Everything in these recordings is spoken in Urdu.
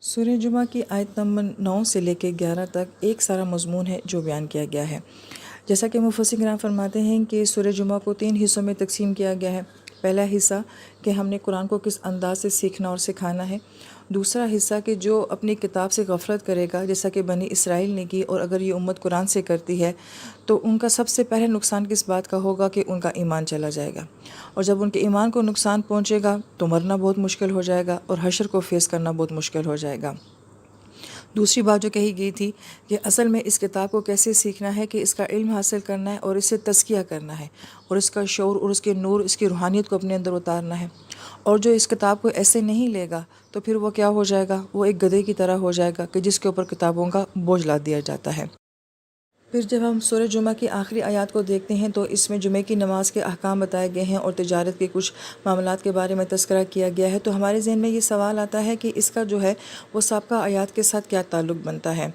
سورہ جمعہ کی آیت نمبر 9 سے لے کے 11 تک ایک سارا مضمون ہے جو بیان کیا گیا ہے۔ جیسا کہ مفسرین کرام فرماتے ہیں کہ سورہ جمعہ کو 3 حصوں میں تقسیم کیا گیا ہے۔ پہلا حصہ کہ ہم نے قرآن کو کس انداز سے سیکھنا اور سکھانا ہے۔ دوسرا حصہ کہ جو اپنی کتاب سے غفلت کرے گا، جیسا کہ بنی اسرائیل نے کی، اور اگر یہ امت قرآن سے کرتی ہے تو ان کا سب سے پہلے نقصان کس بات کا ہوگا کہ ان کا ایمان چلا جائے گا، اور جب ان کے ایمان کو نقصان پہنچے گا تو مرنا بہت مشکل ہو جائے گا اور حشر کو فیس کرنا بہت مشکل ہو جائے گا۔ دوسری بات جو کہی گئی تھی کہ اصل میں اس کتاب کو کیسے سیکھنا ہے کہ اس کا علم حاصل کرنا ہے اور اس سے تزکیہ کرنا ہے، اور اس کا شعور اور اس کے نور، اس کی روحانیت کو اپنے اندر اتارنا ہے۔ اور جو اس کتاب کو ایسے نہیں لے گا تو پھر وہ کیا ہو جائے گا؟ وہ ایک گدھے کی طرح ہو جائے گا کہ جس کے اوپر کتابوں کا بوجھ لاد دیا جاتا ہے۔ پھر جب ہم سورہ جمعہ کی آخری آیات کو دیکھتے ہیں تو اس میں جمعے کی نماز کے احکام بتائے گئے ہیں اور تجارت کے کچھ معاملات کے بارے میں تذکرہ کیا گیا ہے، تو ہمارے ذہن میں یہ سوال آتا ہے کہ اس کا جو ہے وہ سابقہ آیات کے ساتھ کیا تعلق بنتا ہے۔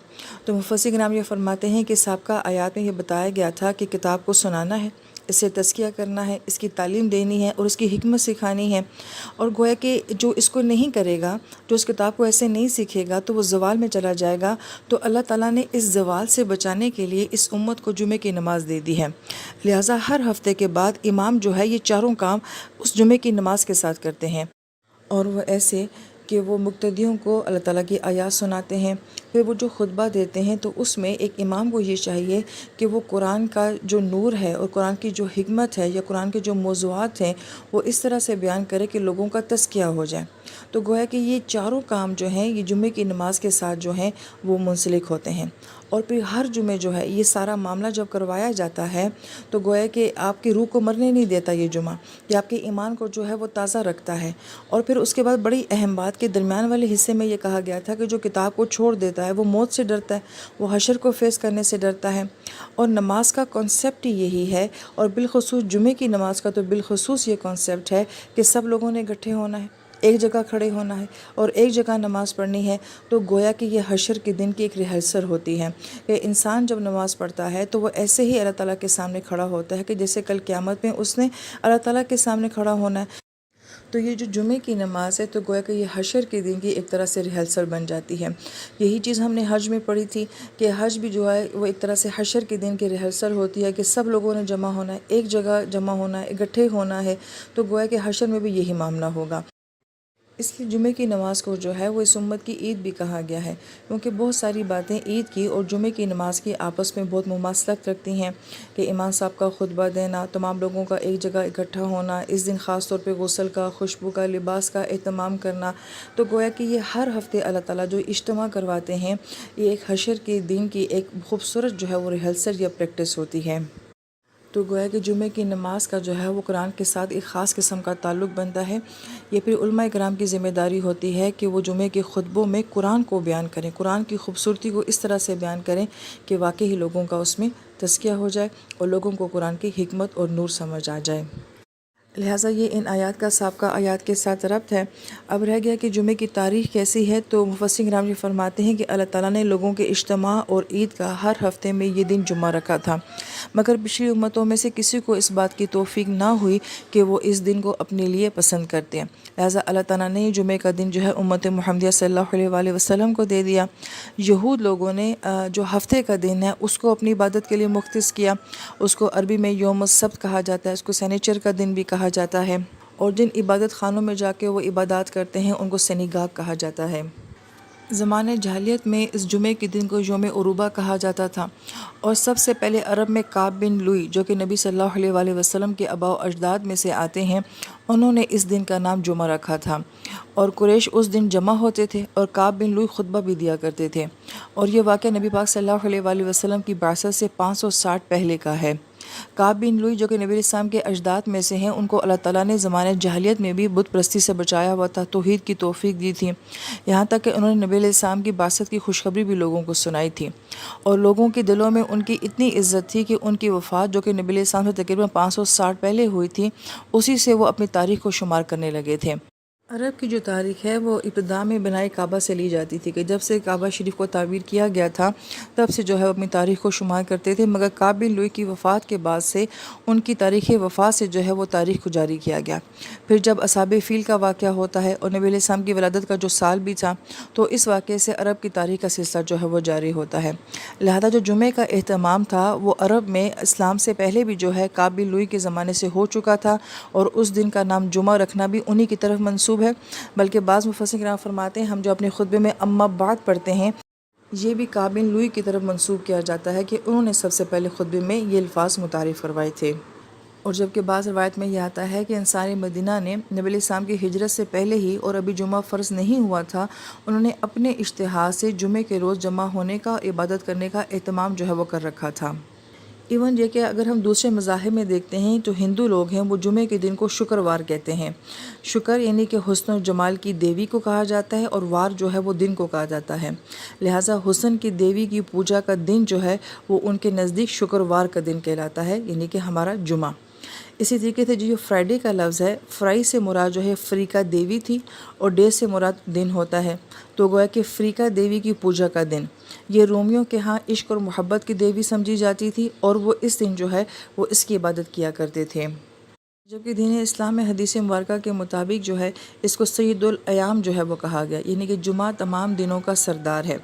تو مفسرین کرام یہ فرماتے ہیں کہ سابقہ آیات میں یہ بتایا گیا تھا کہ کتاب کو سنانا ہے، اس سے تزکیہ کرنا ہے، اس کی تعلیم دینی ہے اور اس کی حکمت سکھانی ہے، اور گویا کہ جو اس کو نہیں کرے گا، جو اس کتاب کو ایسے نہیں سیکھے گا تو وہ زوال میں چلا جائے گا۔ تو اللہ تعالیٰ نے اس زوال سے بچانے کے لیے اس امت کو جمعے کی نماز دے دی ہے، لہٰذا ہر ہفتے کے بعد امام جو ہے یہ چاروں کام اس جمعے کی نماز کے ساتھ کرتے ہیں، اور وہ ایسے کہ وہ مقتدیوں کو اللہ تعالیٰ کی آیات سناتے ہیں۔ پھر وہ جو خطبہ دیتے ہیں تو اس میں ایک امام کو یہ چاہیے کہ وہ قرآن کا جو نور ہے اور قرآن کی جو حکمت ہے یا قرآن کے جو موضوعات ہیں وہ اس طرح سے بیان کرے کہ لوگوں کا تزکیہ ہو جائے۔ تو گویا کہ یہ چاروں کام جو ہیں یہ جمعے کی نماز کے ساتھ جو ہیں وہ منسلک ہوتے ہیں، اور پھر ہر جمعے جو ہے یہ سارا معاملہ جب کروایا جاتا ہے تو گویا کہ آپ کی روح کو مرنے نہیں دیتا یہ جمعہ، یہ آپ کے ایمان کو جو ہے وہ تازہ رکھتا ہے۔ اور پھر اس کے بعد بڑی اہم بات کے درمیان والے حصے میں یہ کہا گیا تھا کہ جو کتاب کو چھوڑ دیتا ہے وہ موت سے ڈرتا ہے، وہ حشر کو فیس کرنے سے ڈرتا ہے، اور نماز کا کانسیپٹ ہی یہی ہے، اور بالخصوص جمعے کی نماز کا تو بالخصوص یہ کانسیپٹ ہے کہ سب لوگوں نے اکٹھے ہونا ہے، ایک جگہ کھڑے ہونا ہے اور ایک جگہ نماز پڑھنی ہے۔ تو گویا کہ یہ حشر کے دن کی ایک ریہرسل ہوتی ہے کہ انسان جب نماز پڑھتا ہے تو وہ ایسے ہی اللہ تعالیٰ کے سامنے کھڑا ہوتا ہے کہ جیسے کل قیامت میں اس نے اللہ تعالیٰ کے سامنے کھڑا ہونا ہے۔ تو یہ جو جمعے کی نماز ہے تو گویا کہ یہ حشر کے دن کی ایک طرح سے ریہرسل بن جاتی ہے۔ یہی چیز ہم نے حج میں پڑھی تھی کہ حج بھی جو ہے وہ ایک طرح سے حشر کے دن کی ریہرسل ہوتی ہے کہ سب لوگوں نے جمع ہونا ہے، ایک جگہ جمع ہونا ہے، اکٹھے ہونا ہے۔ تو گویا کہ حشر میں بھی یہی معاملہ ہوگا۔ اس لیے جمعے کی نماز کو جو ہے وہ اس امت کی عید بھی کہا گیا ہے، کیونکہ بہت ساری باتیں عید کی اور جمعے کی نماز کی آپس میں بہت مماثلت رکھتی ہیں، کہ امام صاحب کا خطبہ دینا، تمام لوگوں کا ایک جگہ اکٹھا ہونا، اس دن خاص طور پہ غسل کا، خوشبو کا، لباس کا اہتمام کرنا۔ تو گویا کہ یہ ہر ہفتے اللہ تعالیٰ جو اجتماع کرواتے ہیں، یہ ایک حشر کے دن کی ایک خوبصورت جو ہے وہ ریہرسل یا پریکٹس ہوتی ہے۔ تو گویا کہ جمعے کی نماز کا جو ہے وہ قرآن کے ساتھ ایک خاص قسم کا تعلق بنتا ہے۔ یہ پھر علماء کرام کی ذمہ داری ہوتی ہے کہ وہ جمعے کے خطبوں میں قرآن کو بیان کریں، قرآن کی خوبصورتی کو اس طرح سے بیان کریں کہ واقعی لوگوں کا اس میں تزکیہ ہو جائے اور لوگوں کو قرآن کی حکمت اور نور سمجھ آ جائے۔ لہٰذا یہ ان آیات کا سابقہ آیات کے ساتھ ربط ہے۔ اب رہ گیا کہ جمعے کی تاریخ کیسی ہے، تو مفسرین کرام یہ فرماتے ہیں کہ اللہ تعالیٰ نے لوگوں کے اجتماع اور عید کا ہر ہفتے میں یہ دن جمعہ رکھا تھا، مگر پچھلی امتوں میں سے کسی کو اس بات کی توفیق نہ ہوئی کہ وہ اس دن کو اپنے لیے پسند کرتے ہیں، لہٰذا اللہ تعالیٰ نے جمعے کا دن جو ہے امت محمدیہ صلی اللہ علیہ وآلہ وسلم کو دے دیا۔ یہود لوگوں نے جو ہفتے کا دن ہے اس کو اپنی عبادت کے لیے مختص کیا، اس کو عربی میں یوم السبت کہا جاتا ہے، اس کو سینیچر کا دن بھی کہا جاتا ہے، اور جن عبادت خانوں میں جا کے وہ عبادات کرتے ہیں ان کو سنیگاگ کہا جاتا ہے۔ زمانۂ جاہلیت میں اس جمعے کے دن کو یوم عروبہ کہا جاتا تھا، اور سب سے پہلے عرب میں کعب بن لوئی جو کہ نبی صلی اللہ علیہ وآلہ وسلم کے آباء و اجداد میں سے آتے ہیں، انہوں نے اس دن کا نام جمعہ رکھا تھا، اور قریش اس دن جمع ہوتے تھے اور کعب بن لوئی خطبہ بھی دیا کرتے تھے، اور یہ واقعہ نبی پاک صلی اللہ علیہ وآلہ وسلم کی بعثت سے 560 پہلے کا ہے۔ کعب بن لوئی جو کہ نبی علیہ السلام کے اجداد میں سے ہیں، ان کو اللہ تعالیٰ نے زمانۂ جاہلیت میں بھی بت پرستی سے بچایا ہوا تھا، توحید کی توفیق دی تھی، یہاں تک کہ انہوں نے نبی علیہ السلام کی بعثت کی خوشخبری بھی لوگوں کو سنائی تھی، اور لوگوں کے دلوں میں ان کی اتنی عزت تھی کہ ان کی وفات جو کہ نبی علیہ السلام سے تقریباً 560 پہلے ہوئی تھی، اسی سے وہ اپنی تاریخ کو شمار کرنے لگے تھے۔ عرب کی جو تاریخ ہے وہ ابتدا میں بنائے کعبہ سے لی جاتی تھی کہ جب سے کعبہ شریف کو تعمیر کیا گیا تھا تب سے جو ہے اپنی تاریخ کو شمار کرتے تھے، مگر کعب بن لوئی کی وفات کے بعد سے ان کی تاریخ وفات سے جو ہے وہ تاریخ کو جاری کیا گیا۔ پھر جب اصحاب فیل کا واقعہ ہوتا ہے اور نبی علیہ السلام کی ولادت کا جو سال بھی تھا تو اس واقعے سے عرب کی تاریخ کا سلسلہ جو ہے وہ جاری ہوتا ہے۔ لہذا جو جمعے کا اہتمام تھا وہ عرب میں اسلام سے پہلے بھی جو ہے کعب بن لوئی کے زمانے سے ہو چکا تھا، اور اس دن کا نام جمعہ رکھنا بھی انہی کی طرف منسوب ہے۔ بلکہ بعض مفسرین کرام فرماتے ہیں ہم جو اپنے خطبے میں اما بعد پڑھتے ہیں یہ بھی کعب بن لوئی کی طرف منسوب کیا جاتا ہے کہ انہوں نے سب سے پہلے خطبے میں یہ الفاظ متعارف کروائے تھے۔ اور جبکہ بعض روایت میں یہ آتا ہے کہ انصار مدینہ نے نبی علیہ السلام کی ہجرت سے پہلے ہی اور ابھی جمعہ فرض نہیں ہوا تھا، انہوں نے اپنے اشتہار سے جمعے کے روز جمع ہونے کا، عبادت کرنے کا اہتمام جو ہے وہ کر رکھا تھا۔ ایون یہ کہ اگر ہم دوسرے مذاہب میں دیکھتے ہیں تو ہندو لوگ ہیں وہ جمعے کے دن کو شکروار کہتے ہیں۔ شکر یعنی کہ حسن و جمال کی دیوی کو کہا جاتا ہے، اور وار جو ہے وہ دن کو کہا جاتا ہے، لہٰذا حسن کی دیوی کی پوجا کا دن جو ہے وہ ان کے نزدیک شکروار کا دن کہلاتا ہے، یعنی کہ ہمارا جمعہ۔ اسی طریقے سے جو فرائیڈے کا لفظ ہے، فرائی سے مراد جو ہے فریقہ دیوی تھی، اور ڈے سے مراد دن ہوتا ہے، تو گویا کہ فریقہ دیوی کی پوجا کا دن یہ رومیوں کے ہاں عشق اور محبت کی دیوی سمجھی جاتی تھی، اور وہ اس دن جو ہے وہ اس کی عبادت کیا کرتے تھے۔ جبکہ دین اسلام میں حدیث مبارکہ کے مطابق جو ہے اس کو سید الایام جو ہے وہ کہا گیا، یعنی کہ جمعہ تمام دنوں کا سردار ہے۔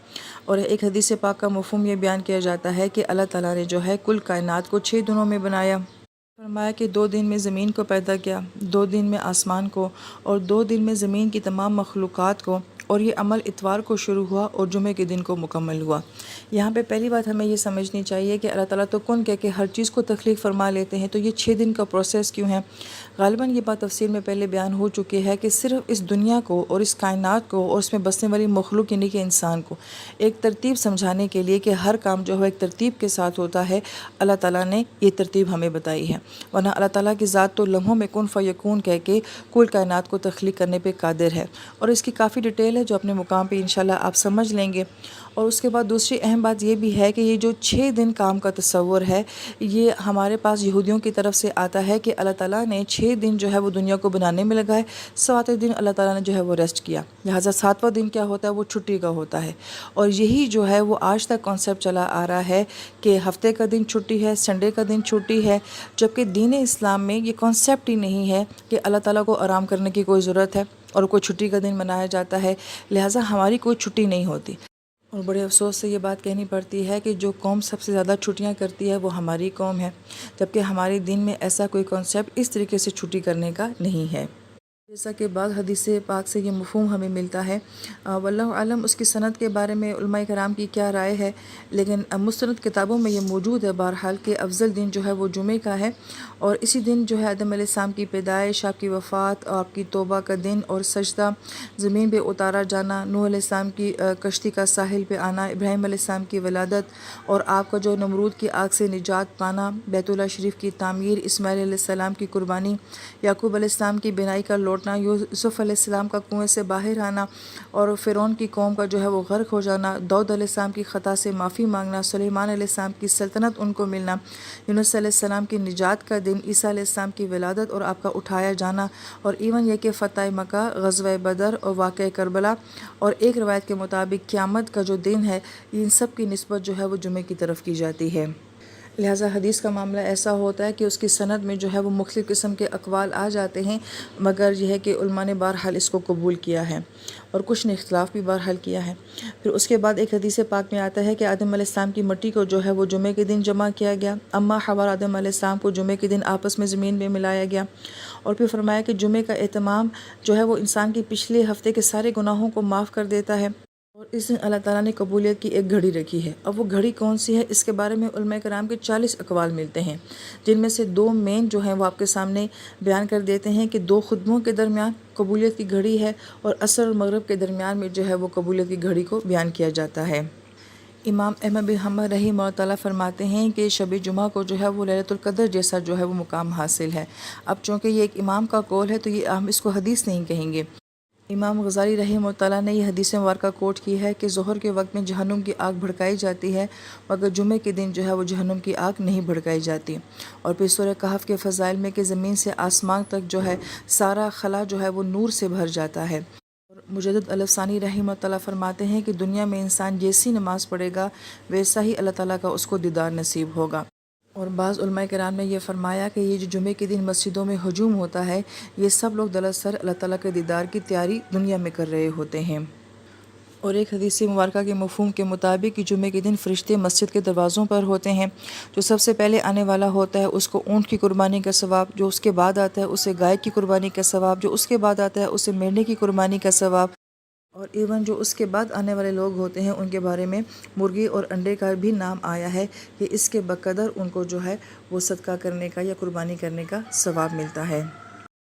اور ایک حدیث پاک کا مفہوم یہ بیان کیا جاتا ہے کہ اللہ تعالیٰ نے جو ہے کل کائنات کو 6 دنوں میں بنایا، فرمایا کہ 2 دن میں زمین کو پیدا کیا، 2 دن میں آسمان کو، اور 2 دن میں زمین کی تمام مخلوقات کو، اور یہ عمل اتوار کو شروع ہوا اور جمعے کے دن کو مکمل ہوا۔ یہاں پہ پہلی بات ہمیں یہ سمجھنی چاہیے کہ اللہ تعالیٰ تو کن کہہ کے ہر چیز کو تخلیق فرما لیتے ہیں، تو یہ 6 دن کا پروسیس کیوں ہے؟ غالباً یہ بات تفسیر میں پہلے بیان ہو چکی ہے کہ صرف اس دنیا کو اور اس کائنات کو اور اس میں بسنے والی مخلوق یعنی کہ انسان کو ایک ترتیب سمجھانے کے لیے کہ ہر کام جو ہے ایک ترتیب کے ساتھ ہوتا ہے، اللہ تعالیٰ نے یہ ترتیب ہمیں بتائی ہے، ورنہ اللہ تعالیٰ کی ذات تو لمحوں میں کن فیکون کہہ کے کل کائنات کو تخلیق کرنے پہ قادر ہے، اور اس کی کافی ڈیٹیل ہے جو اپنے مقام پہ انشاءاللہ آپ سمجھ لیں گے۔ اور اس کے بعد دوسری اہم بات یہ بھی ہے کہ یہ جو 6 دن کام کا تصور ہے یہ ہمارے پاس یہودیوں کی طرف سے آتا ہے کہ اللہ تعالیٰ نے 6 دن جو ہے وہ دنیا کو بنانے میں لگائے، 7ویں دن اللہ تعالیٰ نے جو ہے وہ ریسٹ کیا، لہٰذا 7واں دن کیا ہوتا ہے وہ چھٹی کا ہوتا ہے، اور یہی جو ہے وہ آج تک کانسیپٹ چلا آ رہا ہے کہ ہفتے کا دن چھٹی ہے، سنڈے کا دن چھٹی ہے، جبکہ دین اسلام میں یہ کانسیپٹ ہی نہیں ہے کہ اللہ تعالیٰ کو آرام کرنے کی کوئی ضرورت ہے اور کوئی چھٹی کا دن منایا جاتا ہے، لہٰذا ہماری کوئی چھٹی نہیں ہوتی۔ اور بڑے افسوس سے یہ بات کہنی پڑتی ہے کہ جو قوم سب سے زیادہ چھٹیاں کرتی ہے وہ ہماری قوم ہے، جبکہ ہمارے دین میں ایسا کوئی کانسیپٹ اس طریقے سے چھٹی کرنے کا نہیں ہے۔ جیسا کہ بعض حدیث پاک سے یہ مفہوم ہمیں ملتا ہے، واللہ عالم اس کی سند کے بارے میں علماء کرام کی کیا رائے ہے، لیکن مستند کتابوں میں یہ موجود ہے بہرحال کہ افضل دن جو ہے وہ جمعے کا ہے، اور اسی دن جو ہے آدم علیہ السلام کی پیدائش، آپ کی وفات، آپ کی توبہ کا دن اور سجدہ، زمین پہ اتارا جانا، نوح علیہ السلام کی کشتی کا ساحل پہ آنا، ابراہیم علیہ السلام کی ولادت، اور آپ کا جو نمرود کی آگ سے نجات پانا، بیت اللہ شریف کی تعمیر، اسماعیل علیہ السلام کی قربانی، یعقوب علیہ السلام کی بینائی کا لوٹنا، یوسف علیہ السلام کا کنویں سے باہر آنا اور فرعون کی قوم کا جو ہے وہ غرق ہو جانا، داؤد علیہ السلام کی خطا سے معافی مانگنا، سلیمان علیہ السلام کی سلطنت ان کو ملنا، یونس علیہ السلام کی نجات کا دن، عیسیٰ علیہ السلام کی ولادت اور آپ کا اٹھایا جانا، اور ایون یہ کہ فتح مکہ، غزوہ بدر اور واقعہ کربلا، اور ایک روایت کے مطابق قیامت کا جو دن ہے، ان سب کی نسبت جو ہے وہ جمعے کی طرف کی جاتی ہے۔ لہٰذا حدیث کا معاملہ ایسا ہوتا ہے کہ اس کی سند میں جو ہے وہ مختلف قسم کے اقوال آ جاتے ہیں، مگر یہ ہے کہ علماء نے بہرحال اس کو قبول کیا ہے، اور کچھ نے اختلاف بھی بہرحال کیا ہے۔ پھر اس کے بعد ایک حدیث پاک میں آتا ہے کہ آدم علیہ السلام کی مٹی کو جو ہے وہ جمعے کے دن جمع کیا گیا، اما حوا آدم علیہ السلام کو جمعے کے دن آپس میں زمین میں ملایا گیا، اور پھر فرمایا کہ جمعے کا اہتمام جو ہے وہ انسان کے پچھلے ہفتے کے سارے گناہوں کو معاف کر دیتا ہے، اور اس دن اللہ تعالیٰ نے قبولیت کی ایک گھڑی رکھی ہے۔ اب وہ گھڑی کون سی ہے، اس کے بارے میں علماء کرام کے 40 اقوال ملتے ہیں، جن میں سے 2 مین جو ہیں وہ آپ کے سامنے بیان کر دیتے ہیں کہ 2 خطبوں کے درمیان قبولیت کی گھڑی ہے، اور عصر اور مغرب کے درمیان میں جو ہے وہ قبولیت کی گھڑی کو بیان کیا جاتا ہے۔ امام احمد بن حنبل رحمہ اللہ تعالیٰ فرماتے ہیں کہ شب جمعہ کو جو ہے وہ لیلۃ القدر جیسا جو ہے وہ مقام حاصل ہے۔ اب چونکہ یہ ایک امام کا قول ہے تو یہ ہم اس کو حدیث نہیں کہیں گے، امام غزالی رحمہ اللہ تعالیٰ نے یہ حدیث مبارکہ کوٹ کی ہے کہ ظہر کے وقت میں جہنم کی آگ بھڑکائی جاتی ہے، مگر جمعے کے دن جو ہے وہ جہنم کی آگ نہیں بھڑکائی جاتی۔ اور پھر سورہ کہف کے فضائل میں کہ زمین سے آسمان تک جو ہے سارا خلا جو ہے وہ نور سے بھر جاتا ہے۔ اور مجدد الفسانی رحمہ اللہ فرماتے ہیں کہ دنیا میں انسان جیسی نماز پڑھے گا ویسا ہی اللہ تعالیٰ کا اس کو دیدار نصیب ہوگا۔ اور بعض علماء کرام نے یہ فرمایا کہ یہ جو جمعے کے دن مسجدوں میں ہجوم ہوتا ہے، یہ سب لوگ دراصل اللہ تعالیٰ کے دیدار کی تیاری دنیا میں کر رہے ہوتے ہیں۔ اور ایک حدیث مبارکہ کے مفہوم کے مطابق کہ جمعے کے دن فرشتے مسجد کے دروازوں پر ہوتے ہیں، جو سب سے پہلے آنے والا ہوتا ہے اس کو اونٹ کی قربانی کا ثواب، جو اس کے بعد آتا ہے اسے گائے کی قربانی کا ثواب، جو اس کے بعد آتا ہے اسے مینڈے کی قربانی کا ثواب، اور ایون جو اس کے بعد آنے والے لوگ ہوتے ہیں ان کے بارے میں مرغی اور انڈے کا بھی نام آیا ہے کہ اس کے بقدر ان کو جو ہے وہ صدقہ کرنے کا یا قربانی کرنے کا ثواب ملتا ہے۔